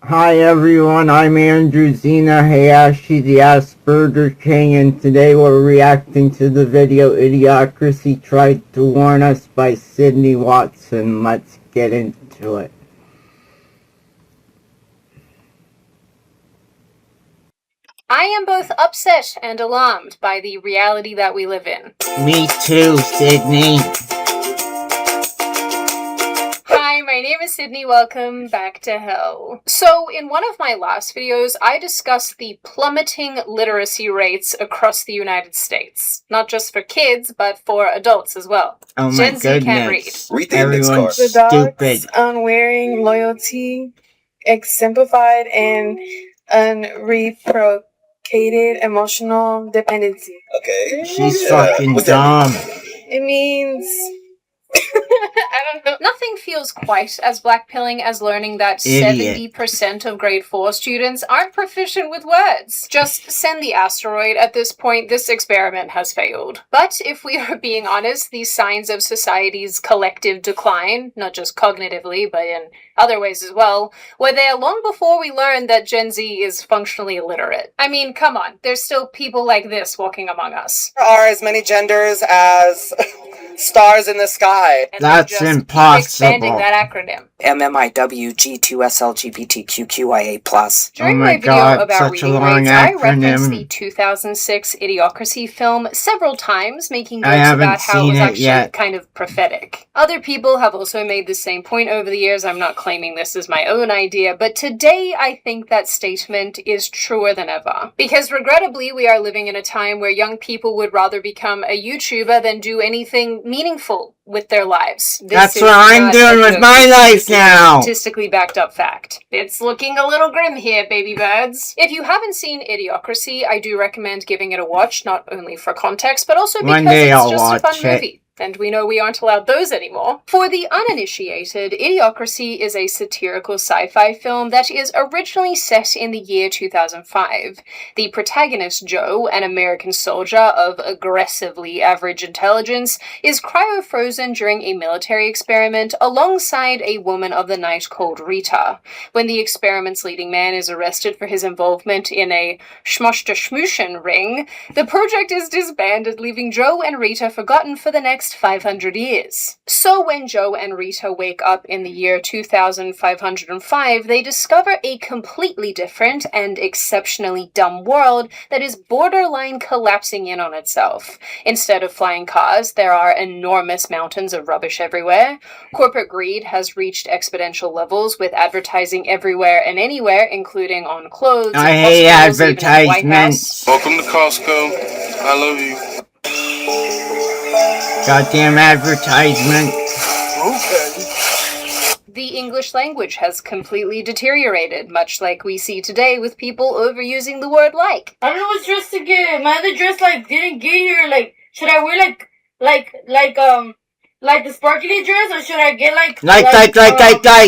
Hi everyone, I'm Andrew Zena Hayashi, the Asperger King, and today we're reacting to the video Idiocracy Tried to Warn Us by Sydney Watson. Let's get into it. I am both upset and alarmed by the reality that we live in. Me too, Sydney. Hi, my name is Sydney. Welcome back to hell. So, in one of my last videos, I discussed the plummeting literacy rates across the United States. Not just for kids, but for adults as well. Oh my Gen Z can't read. goodness. Read the index Everyone's card. The stupid. dog's unwearing loyalty, exemplified in unreciprocated emotional dependency. Okay. She's Yeah. fucking What's that dumb. It means I don't know. Nothing feels quite as blackpilling as learning that Idiot. 70% of grade 4 students aren't proficient with words. Just send the asteroid. At this point, this experiment has failed. But if we are being honest, these signs of society's collective decline, not just cognitively, but in other ways as well, were there long before we learned that Gen Z is functionally illiterate. I mean, come on, there's still people like this walking among us. There are as many genders as stars in the sky. And That's they just keep impossible. expanding that acronym. MMIWG2SLGBTQIA+. During Oh my my video God, about such a reading long rates, I referenced acronym. the 2006 Idiocracy film several times, making I jokes haven't about how it seen was it actually yet. kind of prophetic. Other people have also made the same point over the years. I'm not claiming this is my own idea, but today I think that statement is truer than ever. Because regrettably, we are living in a time where young people would rather become a YouTuber than do anything meaningful with their lives. That's is what I'm not doing a with joke. my life This is a now. statistically backed up fact. It's looking a little grim here, baby birds. If you haven't seen Idiocracy, I do recommend giving it a watch, not only for context, but also because One day it's I'll just a fun watch it. movie. And we know we aren't allowed those anymore. For the uninitiated, Idiocracy is a satirical sci-fi film that is originally set in the year 2005. The protagonist, Joe, an American soldier of aggressively average intelligence, is cryo-frozen during a military experiment alongside a woman of the night called Rita. When the experiment's leading man is arrested for his involvement in a schmosh-to-schmooshin ring, the project is disbanded, leaving Joe and Rita forgotten for the next 500 years. So when Joe and Rita wake up in the year 2505, they discover a completely different and exceptionally dumb world that is borderline collapsing in on itself. Instead of flying cars, there are enormous mountains of rubbish everywhere. Corporate greed has reached exponential levels with advertising everywhere and anywhere, including on clothes. I and hate hospitals, even in the White advertisements. House. Welcome to Costco. I love you. Goddamn advertisement. The English language has completely deteriorated, much like we see today with people overusing the word like. I don't know what dress to get. My other dress didn't get here. Should I wear like the sparkly dress, or should I get like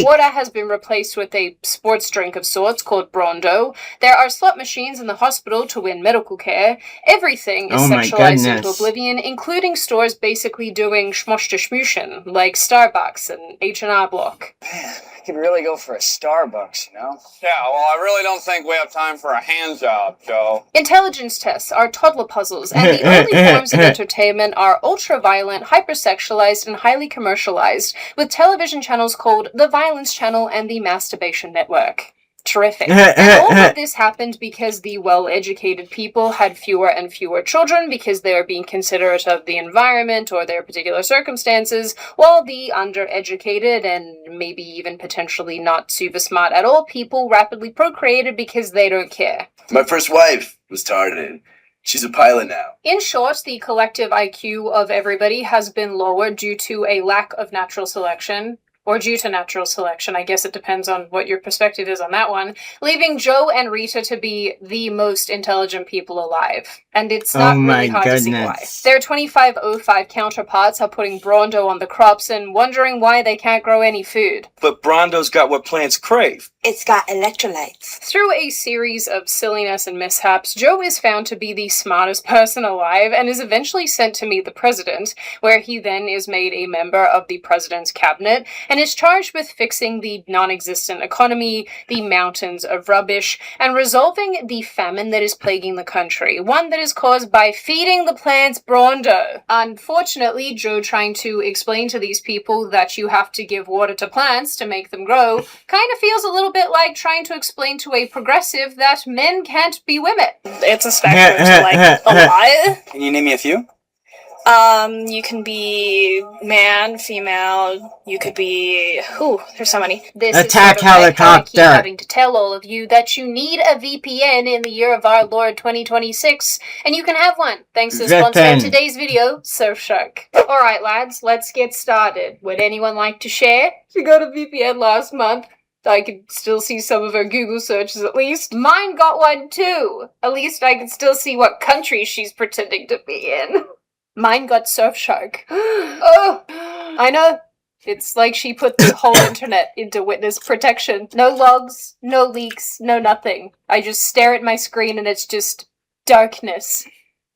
Water has been replaced with a sports drink of sorts called Brondo. There are slot machines in the hospital to win medical care. Everything is Oh my sexualized into goodness. oblivion, including stores basically doing schmosh to schmooshin, like Starbucks and H&R Block. I could really go for a Starbucks, you know? Yeah, well, I really don't think we have time for a hand job, Joe. Intelligence tests are toddler puzzles, and the only forms of entertainment are ultra-violent, hypersexualized, and highly commercialized, with television channels called the Violence Channel and the Masturbation Network. Terrific. And all of this happened because the well-educated people had fewer and fewer children because they were being considerate of the environment or their particular circumstances, while the undereducated and maybe even potentially not super smart at all people rapidly procreated because they don't care. My first wife was targeted. She's a pilot now. In short, the collective IQ of everybody has been lowered due to a lack of natural selection. Or due to natural selection, I guess it depends on what your perspective is on that one, leaving Joe and Rita to be the most intelligent people alive. And it's not really hard to see why. Their 2505 counterparts are putting Brondo on the crops and wondering why they can't grow any food. But Brondo's got what plants crave. It's got electrolytes. Through a series of silliness and mishaps, Joe is found to be the smartest person alive and is eventually sent to meet the president, where he then is made a member of the president's cabinet and is charged with fixing the non-existent economy, the mountains of rubbish, and resolving the famine that is plaguing the country, one that is caused by feeding the plants Brawndo. Unfortunately, Joe trying to explain to these people that you have to give water to plants to make them grow kind of feels a little bit like trying to explain to a progressive that men can't be women. It's a spectrum to like a lot. Can you name me a few? You can be man, female, you could be... Ooh, there's so many. This Attack is sort of like how I keep helicopter. having to tell all of you that you need a VPN in the year of our Lord 2026, and you can have one, thanks to the sponsor of today's video, Surfshark. Alright lads, let's get started. Would anyone like to share? She got a VPN last month. I could still see some of her Google searches at least. Mine got one too. At least I can still see what country she's pretending to be in. Mine got Surfshark. Oh, I know. It's like she put the whole internet into witness protection. No logs, no leaks, no nothing. I just stare at my screen and it's just darkness.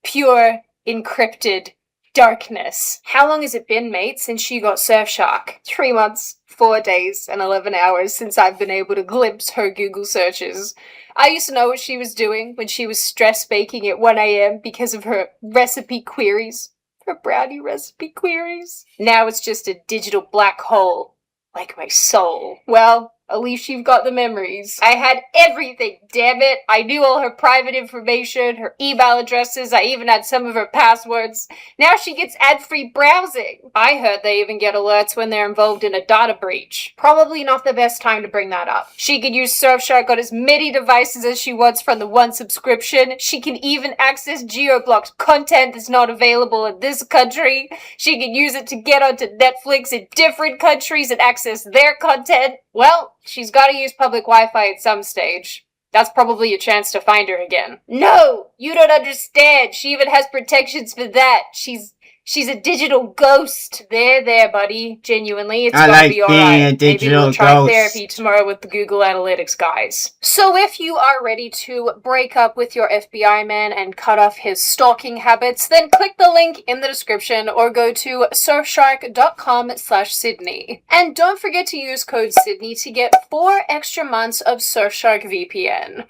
Pure, encrypted darkness. How long has it been, mate, since she got Surfshark? 3 months, 4 days, and 11 hours since I've been able to glimpse her Google searches. I used to know what she was doing when she was stress baking at 1 a.m. because of her recipe queries. Her brownie recipe queries. Now it's just a digital black hole, like my soul. Well, at least you've got the memories. I had everything, damn it. I knew all her private information, her email addresses, I even had some of her passwords. Now she gets ad-free browsing. I heard they even get alerts when they're involved in a data breach. Probably not the best time to bring that up. She can use Surfshark on as many devices as she wants from the one subscription. She can even access geo-blocked content that's not available in this country. She can use it to get onto Netflix in different countries and access their content. Well, she's gotta use public Wi-Fi at some stage. That's probably a chance to find her again. No! You don't understand! She even has protections for that! She's a digital ghost. There, buddy. Genuinely, it's gonna be alright. Maybe we'll try therapy tomorrow with the Google Analytics guys. So if you are ready to break up with your FBI man and cut off his stalking habits, then click the link in the description or go to surfshark.com/Sydney. And don't forget to use code Sydney to get 4 extra months of Surfshark VPN.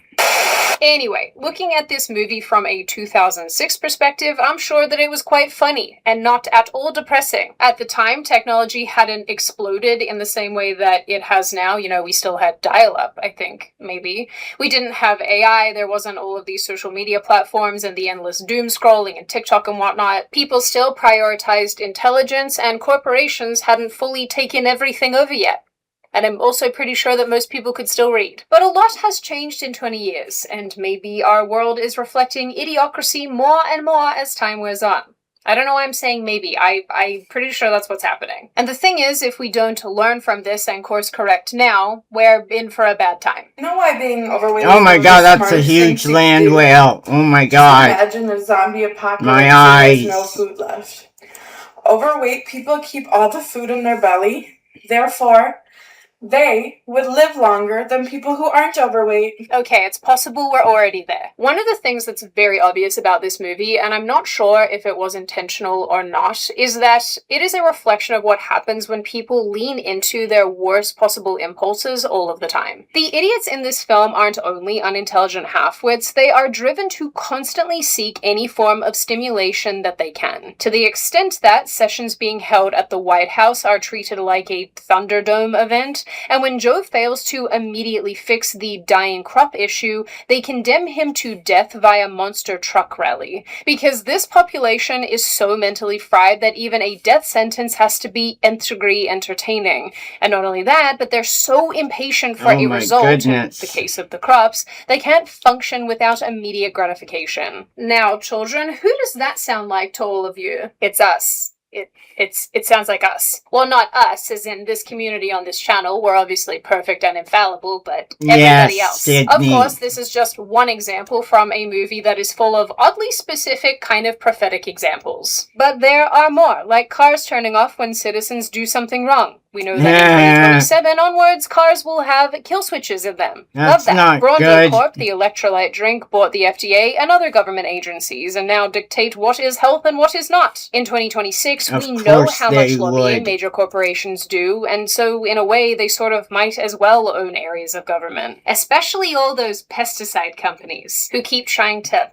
Anyway, looking at this movie from a 2006 perspective, I'm sure that it was quite funny and not at all depressing. At the time, technology hadn't exploded in the same way that it has now. You know, we still had dial-up, I think, maybe. We didn't have AI, there wasn't all of these social media platforms and the endless doom scrolling and TikTok and whatnot. People still prioritized intelligence and corporations hadn't fully taken everything over yet. And I'm also pretty sure that most people could still read. But a lot has changed in 20 years, and maybe our world is reflecting idiocracy more and more as time wears on. I don't know why I'm saying maybe. I'm pretty sure that's what's happening. And the thing is, if we don't learn from this and course correct now, we're in for a bad time. You know why being overweight? Oh my god, that's a huge land whale. Oh my god. Imagine a zombie apocalypse. My and eyes. there's no food left. Overweight people keep all the food in their belly. Therefore, they would live longer than people who aren't overweight. Okay, it's possible we're already there. One of the things that's very obvious about this movie, and I'm not sure if it was intentional or not, is that it is a reflection of what happens when people lean into their worst possible impulses all of the time. The idiots in this film aren't only unintelligent half-wits, they are driven to constantly seek any form of stimulation that they can. To the extent that sessions being held at the White House are treated like a Thunderdome event, and when Joe fails to immediately fix the dying crop issue, they condemn him to death via monster truck rally. Because this population is so mentally fried that even a death sentence has to be nth degree entertaining. And not only that, but they're so impatient for a result, in the case of the crops, they can't function without immediate gratification. Now, children, who does that sound like to all of you? It's us. It sounds like us. Well, not us, as in this community on this channel. We're obviously perfect and infallible, but everybody else. Sydney. Of course, this is just one example from a movie that is full of oddly specific, kind of prophetic examples. But there are more, like cars turning off when citizens do something wrong. We know that in 2027 onwards, cars will have kill switches in them. That's Love that. not Bronto good. Corp, the electrolyte drink, bought the FDA and other government agencies and now dictate what is health and what is not. In 2026, Of we know course how they much lobbying would. major corporations do, and so in a way, they sort of might as well own areas of government. Especially all those pesticide companies who keep trying to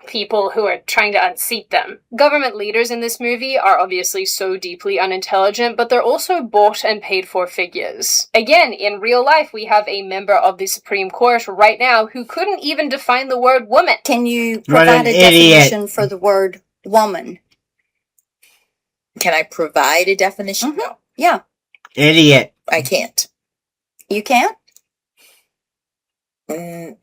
people who are trying to unseat them. Government leaders in this movie are obviously so deeply unintelligent, but they're also bought and paid for figures. Again, in real life, we have a member of the Supreme Court right now who couldn't even define the word woman. Can you What provide an a idiot. definition for the word woman? Can I provide a definition? No, Yeah, Idiot. I can't. you can't?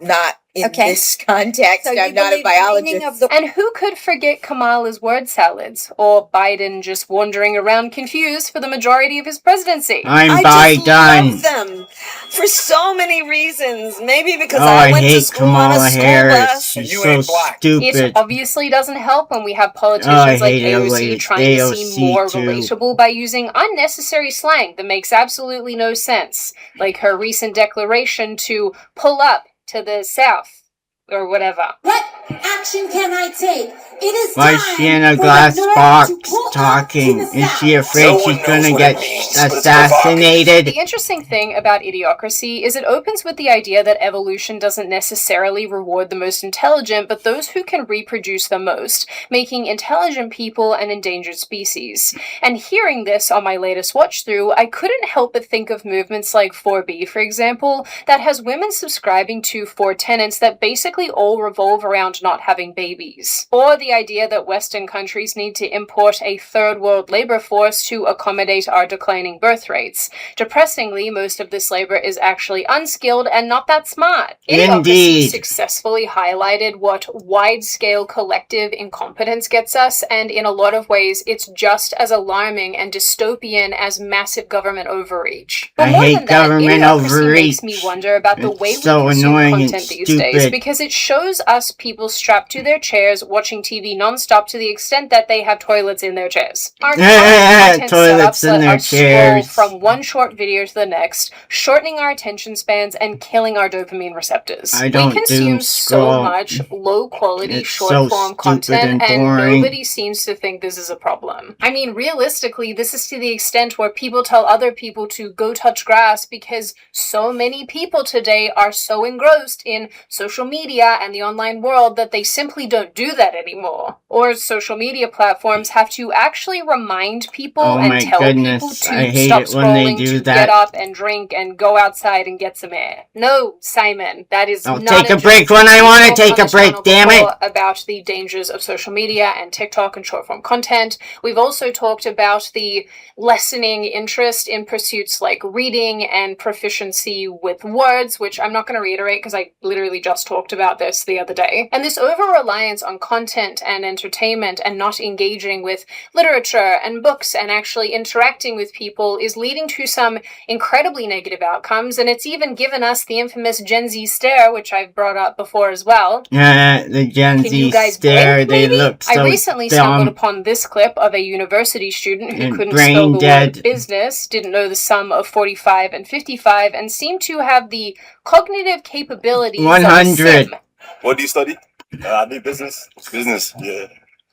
Not in Okay. this context. So you I'm not a believe the meaning biologist. of the And who could forget Kamala's word salads, or Biden just wandering around confused for the majority of his presidency? I'm I just Biden. love them for so many reasons. Maybe because Oh, I I went to hate school on a Kamala school Harris. bus. And She's you so ain't black. stupid. It obviously doesn't help when we have Oh, I politicians like hate AOC trying to seem AOC more too. relatable by using unnecessary slang that makes absolutely no sense, like her recent declaration to pull up to the South, or whatever. What action can I take? It is Why is she in a glass box talking? Is she afraid No she's one knows gonna what get it means, but it's assassinated? The interesting thing about Idiocracy is it opens with the idea that evolution doesn't necessarily reward the most intelligent, but those who can reproduce the most, making intelligent people an endangered species. And hearing this on my latest watch through, I couldn't help but think of movements like 4B, for example, that has women subscribing to 4 tenets that basically all revolve around not having babies. Or the idea that Western countries need to import a third world labor force to accommodate our declining birth rates. Depressingly, most of this labor is actually unskilled and not that smart. Idiocracy Indeed. successfully highlighted what wide-scale collective incompetence gets us, and in a lot of ways, it's just as alarming and dystopian as massive government overreach. But I more hate than that, government Idiocracy makes me overreach. wonder about the It's way so we consume annoying and content these days, stupid. because it shows us people strapped to their chairs watching TV non-stop to the extent that they have toilets in their chairs. Our current content Toilets setups in let their us scroll chairs. from one short video to the next, shortening our attention spans and killing our dopamine receptors. I don't We consume doom so scroll. much low-quality It's short-form so stupid content, and and boring. nobody seems to think this is a problem. I mean, realistically, this is to the extent where people tell other people to go touch grass because so many people today are so engrossed in social media and the online world that they simply don't do that anymore. Or social media platforms have to actually remind people Oh and my tell goodness, people I to hate stop it when they scrolling, do to that. get up and drink and go outside and get some air. No, Simon, that is I'll not take a break when I want to take a break, damn it! About the dangers of social media and TikTok and short form content. We've also talked about the lessening interest in pursuits like reading and proficiency with words, which I'm not going to reiterate because I literally just talked about this the other day. And this over-reliance on content and entertainment and not engaging with literature and books and actually interacting with people is leading to some incredibly negative outcomes, and it's even given us the infamous Gen Z stare, which I've brought up before as well. The Gen Can you Z guys stare, blink, they maybe? look so I recently stumbled dumb upon this clip of a university student who and couldn't spell brain the dead. word business, didn't know the sum of 45 and 55, and seemed to have the cognitive capabilities of a 100. sim. What do you study? I do business. Business, yeah.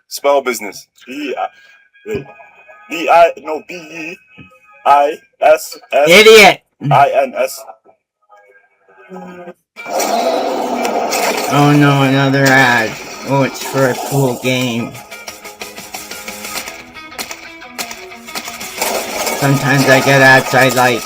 Spell business. B-I-S-S-I-N-S. Idiot! Oh no, another ad. Oh, it's for a cool game. Sometimes I get ads I like.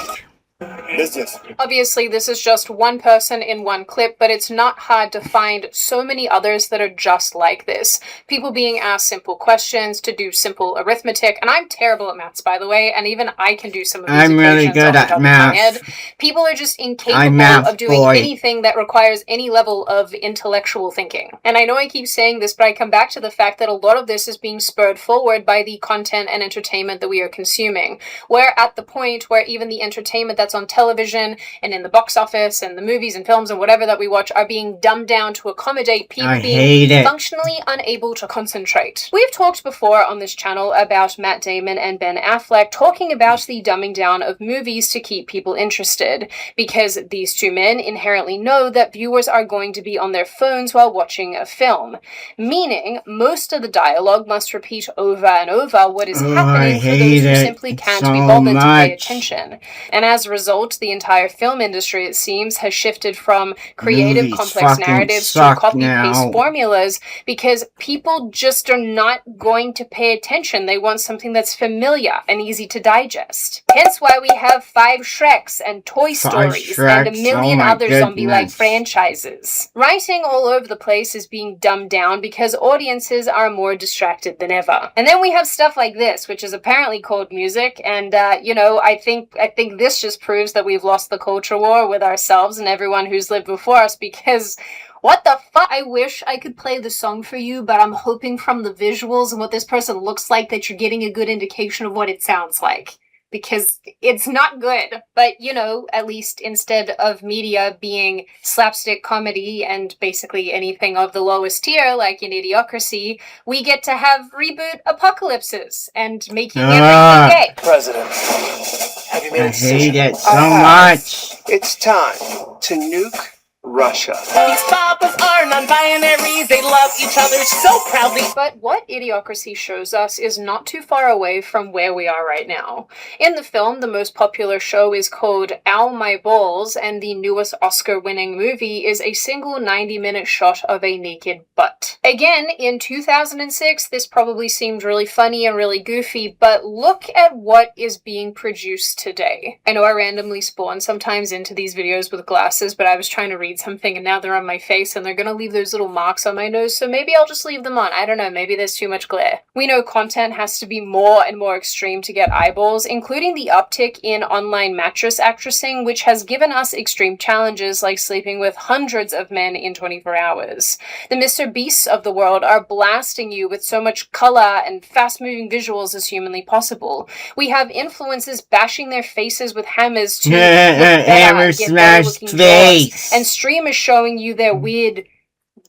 Business. Obviously, this is just one person in one clip, but it's not hard to find so many others that are just like this. People being asked simple questions to do simple arithmetic, and I'm terrible at maths, by the way, and even I can do some of these I'm really equations good off the at top of my head. math. People are just I'm incapable math of doing boy. anything that requires any level of intellectual thinking. And I know I keep saying this, but I come back to the fact that a lot of this is being spurred forward by the content and entertainment that we are consuming. We're at the point where even the entertainment that's on television television and in the box office and the movies and films and whatever that we watch are being dumbed down to accommodate people being functionally unable to concentrate. We've talked before on this channel about Matt Damon and Ben Affleck talking about the dumbing down of movies to keep people interested, because these two men inherently know that viewers are going to be on their phones while watching a film, meaning most of the dialogue must repeat over and over what is happening for those who simply can't be bothered to pay attention. And as a result, the entire film industry, it seems, has shifted from creative, complex narratives to copy-paste formulas, because people just are not going to pay attention. They want something that's familiar and easy to digest. Hence why we have 5 Shreks and Toy Stories and a million other zombie-like franchises. Writing all over the place is being dumbed down because audiences are more distracted than ever. And then we have stuff like this, which is apparently called music, and you know, I think this just proves that we've lost the culture war with ourselves and everyone who's lived before us, because what the fuck? I wish I could play the song for you, but I'm hoping from the visuals and what this person looks like that you're getting a good indication of what it sounds like, because it's not good. But, you know, at least instead of media being slapstick comedy and basically anything of the lowest tier, like in Idiocracy, we get to have reboot apocalypses and making everything gay. President, have you made a decision? I hate it so much. It's time to nuke Russia. These papas are non-binaries, they love each other so proudly. But what Idiocracy shows us is not too far away from where we are right now. In the film, the most popular show is called Ow My Balls, and the newest Oscar-winning movie is a single 90-minute shot of a naked butt. Again, in 2006, this probably seemed really funny and really goofy, but look at what is being produced today. I know I randomly spawn sometimes into these videos with glasses, but I was trying to read something and now they're on my face and they're gonna leave those little marks on my nose, so maybe I'll just leave them on. I don't know, maybe there's too much glare. We know content has to be more and more extreme to get eyeballs, including the uptick in online mattress actressing, which has given us extreme challenges like sleeping with hundreds of men in 24 hours. The Mr. Beasts of the world are blasting you with so much color and fast-moving visuals as humanly possible. We have influencers bashing their faces with hammers to hammer smashed face, and streamers showing you their weird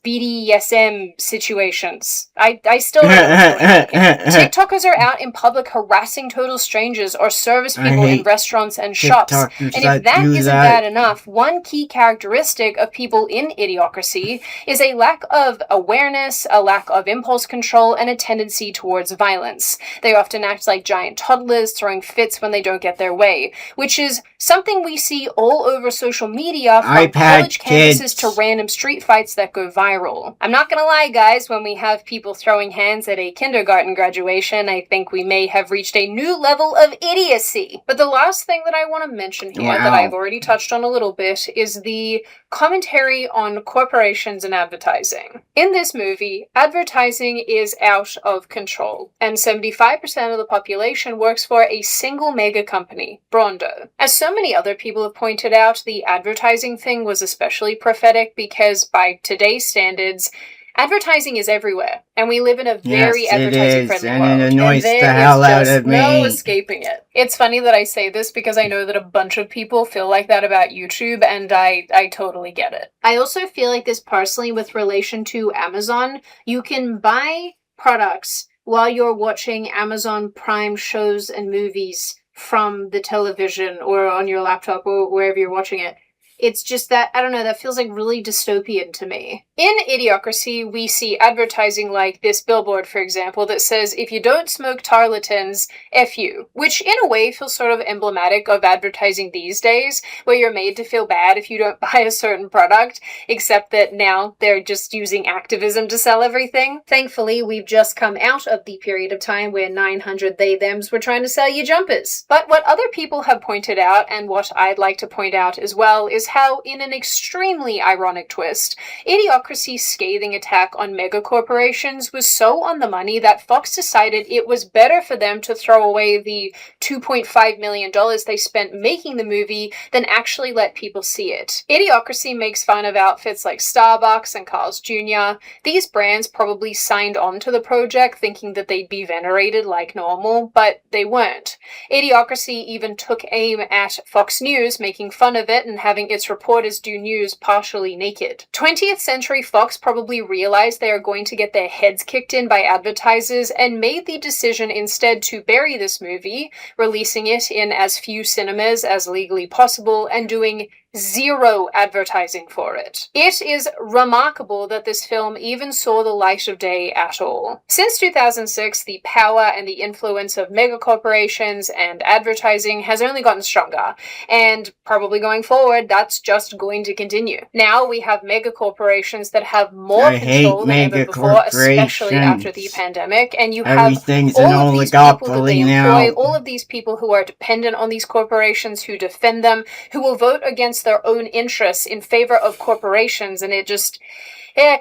BDSM situations. I still don't know. TikTokers are out in public harassing total strangers or service people in restaurants and shops. And if that isn't bad enough, one key characteristic of people in Idiocracy is a lack of awareness, a lack of impulse control, and a tendency towards violence. They often act like giant toddlers, throwing fits when they don't get their way, which is something we see all over social media, from college campuses to random street fights that go viral. I'm not gonna lie, guys, when we have people throwing hands at a kindergarten graduation, I think we may have reached a new level of idiocy. But the last thing that I want to mention here, that I've already touched on a little bit, is the commentary on corporations and advertising. In this movie, advertising is out of control, and 75% of the population works for a single mega company, Brondo. As so many other people have pointed out, the advertising thing was especially prophetic because by today's standards, advertising is everywhere, and we live in a very advertising-friendly world, and it annoys and the hell out of me. No escaping it. It's funny that I say this because I know that a bunch of people feel like that about YouTube, and I totally get it. I also feel like this personally with relation to Amazon. You can buy products while you're watching Amazon Prime shows and movies from the television or on your laptop or wherever you're watching it. It's just that, I don't know, that feels like really dystopian to me. In Idiocracy, we see advertising like this billboard, for example, that says, if you don't smoke tarlatans, F you. Which in a way feels sort of emblematic of advertising these days, where you're made to feel bad if you don't buy a certain product, except that now they're just using activism to sell everything. Thankfully, we've just come out of the period of time where 900 they-thems were trying to sell you jumpers. But what other people have pointed out, and what I'd like to point out as well, is how, in an extremely ironic twist, Idiocracy's scathing attack on megacorporations was so on the money that Fox decided it was better for them to throw away the $2.5 million they spent making the movie than actually let people see it. Idiocracy makes fun of outfits like Starbucks and Carl's Jr. These brands probably signed on to the project thinking that they'd be venerated like normal, but they weren't. Idiocracy even took aim at Fox News, making fun of it and having its reporters do news partially naked. 20th Century Fox probably realized they are going to get their heads kicked in by advertisers and made the decision instead to bury this movie, releasing it in as few cinemas as legally possible and doing zero advertising for it. It is remarkable that this film even saw the light of day at all. Since 2006, the power and the influence of megacorporations and advertising has only gotten stronger, and probably going forward, that's just going to continue. Now we have megacorporations that have more control than ever before, especially after the pandemic, and you have all of these people that they employ, all of these people who are dependent on these corporations, who defend them, who will vote against their own interests in favor of corporations, and it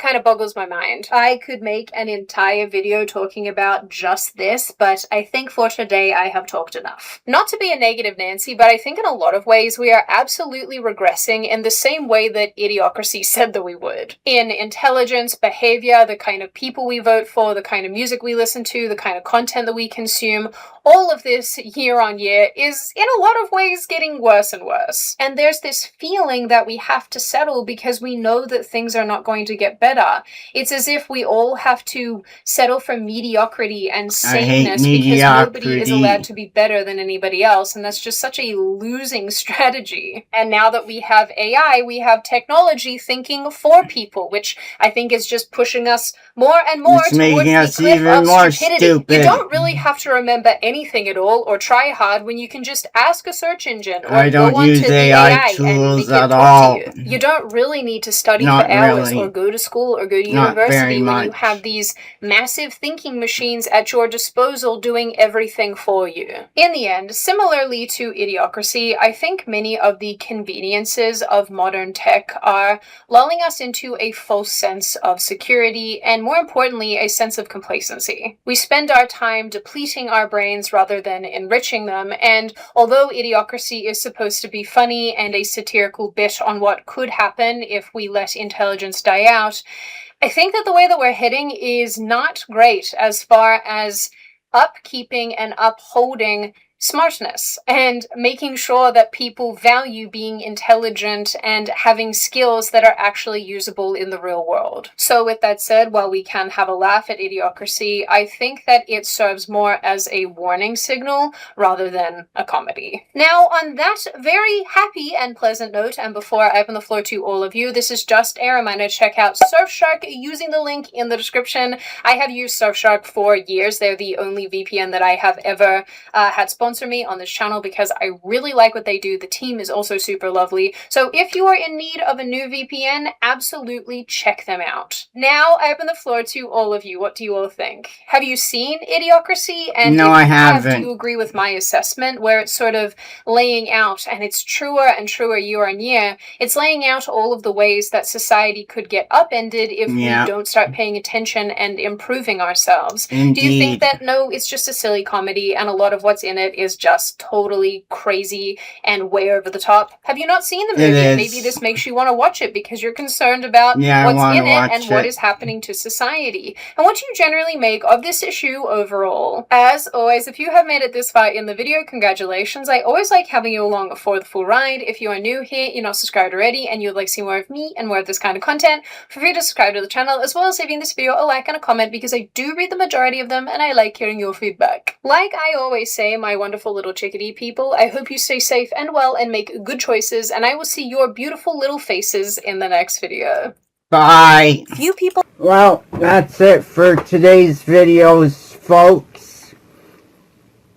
kind of boggles my mind. I could make an entire video talking about just this, but I think for today I have talked enough. Not to be a negative Nancy, but I think in a lot of ways we are absolutely regressing in the same way that Idiocracy said that we would. In intelligence, behavior, the kind of people we vote for, the kind of music we listen to, the kind of content that we consume, all of this year on year is in a lot of ways getting worse and worse. And there's this feeling that we have to settle because we know that things are not going to get better. It's as if we all have to settle for mediocrity and sameness because nobody is allowed to be better than anybody else, and that's just such a losing strategy. And now that we have AI, we have technology thinking for people, which I think is just pushing us more and more towards the cliff of stupidity. You don't really have to remember anything at all or try hard when you can just ask a search engine or go onto the AI and make it talk to you. You don't really need to study for hours or go to school or go to university when you have these massive thinking machines at your disposal doing everything for you. In the end, similarly to Idiocracy, I think many of the conveniences of modern tech are lulling us into a false sense of security and, more importantly, a sense of complacency. We spend our time depleting our brains rather than enriching them, and although Idiocracy is supposed to be funny and a satirical bit on what could happen if we let intelligence die out, I think that the way that we're heading is not great as far as upkeeping and upholding smartness and making sure that people value being intelligent and having skills that are actually usable in the real world. So with that said, while we can have a laugh at Idiocracy, I think that it serves more as a warning signal rather than a comedy. Now, on that very happy and pleasant note, and before I open the floor to all of you, this is just a reminder to check out Surfshark using the link in the description. I have used Surfshark for years. They're the only VPN that I have ever had sponsor me on this channel because I really like what they do. The team is also super lovely. So if you are in need of a new VPN, absolutely check them out. Now I open the floor to all of you. What do you all think? Have you seen Idiocracy? And no, I haven't. Do you agree with my assessment where it's sort of laying out, and it's truer and truer year on year, it's laying out all of the ways that society could get upended if we don't start paying attention and improving ourselves. Indeed. Do you think that no, it's just a silly comedy and a lot of what's in it is just totally crazy and way over the top? Have you not seen the movie? Maybe this makes you want to watch it because you're concerned about what's in it and what is happening to society. And what do you generally make of this issue overall? As always, if you have made it this far in the video, congratulations. I always like having you along for the full ride. If you are new here, you're not subscribed already, and you'd like to see more of me and more of this kind of content, feel free to subscribe to the channel, as well as leaving this video a like and a comment because I do read the majority of them and I like hearing your feedback. Like I always say, my wonderful little chickadee people, I hope you stay safe and well and make good choices, and I will see your beautiful little faces in the next video. Bye. Few people. Well, that's it for today's videos, folks.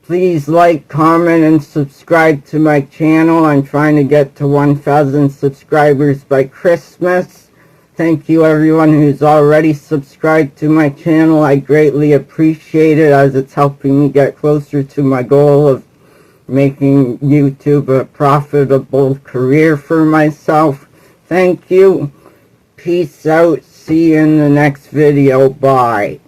Please like, comment, and subscribe to my channel. I'm trying to get to 1,000 subscribers by Christmas. Thank you everyone who's already subscribed to my channel. I greatly appreciate it as it's helping me get closer to my goal of making YouTube a profitable career for myself. Thank you. Peace out. See you in the next video. Bye.